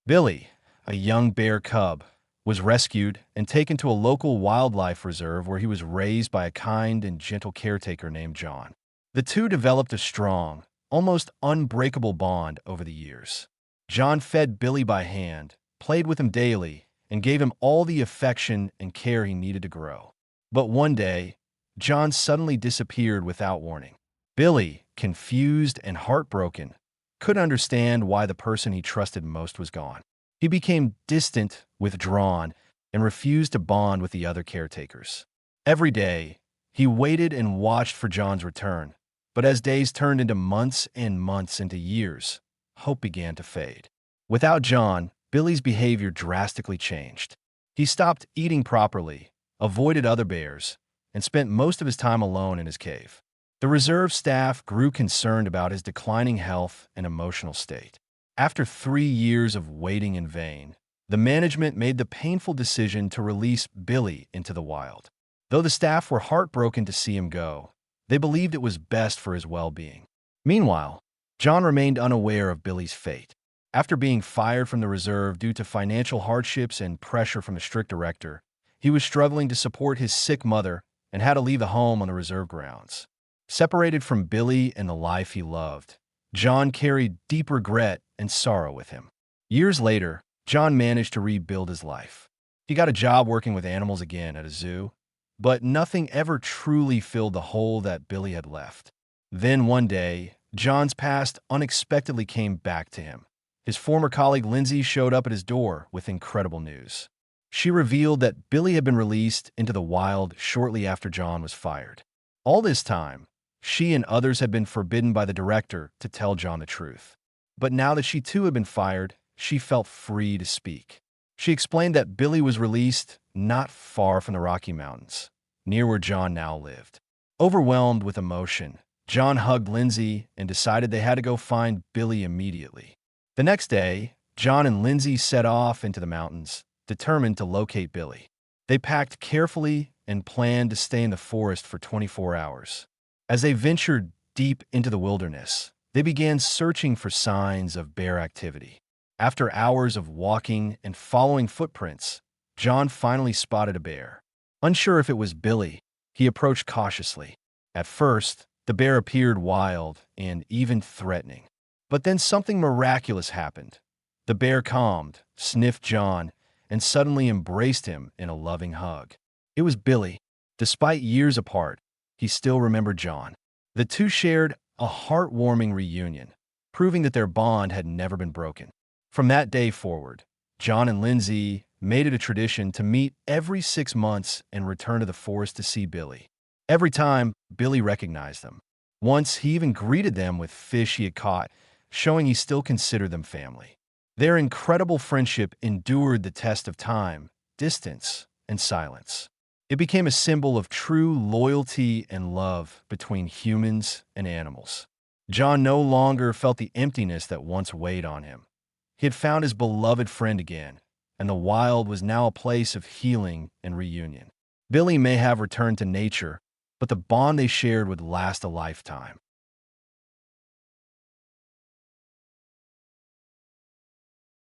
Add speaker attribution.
Speaker 1: Billy, a young bear cub, was rescued and taken to a local wildlife reserve where he was raised by a kind and gentle caretaker named John. The two developed a strong, almost unbreakable bond over the years. John fed Billy by hand, played with him daily, and gave him all the affection and care he needed to grow. But one day, John suddenly disappeared without warning. Billy, confused and heartbroken, couldn't understand why the person he trusted most was gone. He became distant, withdrawn, and refused to bond with the other caretakers. Every day, he waited and watched for John's return, but as days turned into months and months into years, hope began to fade. Without John, Billy's behavior drastically changed. He stopped eating properly, avoided other bears, and spent most of his time alone in his cave. The reserve staff grew concerned about his declining health and emotional state. After 3 years of waiting in vain, the management made the painful decision to release Billy into the wild. Though the staff were heartbroken to see him go, they believed it was best for his well-being. Meanwhile, John remained unaware of Billy's fate. After being fired from the reserve due to financial hardships and pressure from the strict director, he was struggling to support his sick mother and had to leave the home on the reserve grounds. Separated from Billy and the life he loved, John carried deep regret and sorrow with him. Years later, John managed to rebuild his life. He got a job working with animals again at a zoo, but nothing ever truly filled the hole that Billy had left. Then one day, John's past unexpectedly came back to him. His former colleague Lindsay showed up at his door with incredible news. She revealed that Billy had been released into the wild shortly after John was fired. All this time, she and others had been forbidden by the director to tell John the truth. But now that she too had been fired, she felt free to speak. She explained that Billy was released not far from the Rocky Mountains, near where John now lived. Overwhelmed with emotion, John hugged Lindsay and decided they had to go find Billy immediately. The next day, John and Lindsay set off into the mountains, determined to locate Billy. They packed carefully and planned to stay in the forest for 24 hours. As they ventured deep into the wilderness, they began searching for signs of bear activity. After hours of walking and following footprints, John finally spotted a bear. Unsure if it was Billy, he approached cautiously. At first, the bear appeared wild and even threatening. But then something miraculous happened. The bear calmed, sniffed John, and suddenly embraced him in a loving hug. It was Billy. Despite years apart, he still remembered John. The two shared a heartwarming reunion, proving that their bond had never been broken. From that day forward, John and Lindsay made it a tradition to meet every 6 months and return to the forest to see Billy. Every time, Billy recognized them. Once, he even greeted them with fish he had caught, showing he still considered them family. Their incredible friendship endured the test of time, distance, and silence. It became a symbol of true loyalty and love between humans and animals. John no longer felt the emptiness that once weighed on him. He had found his beloved friend again, and the wild was now a place of healing and reunion. Billy may have returned to nature, but the bond they shared would last a lifetime.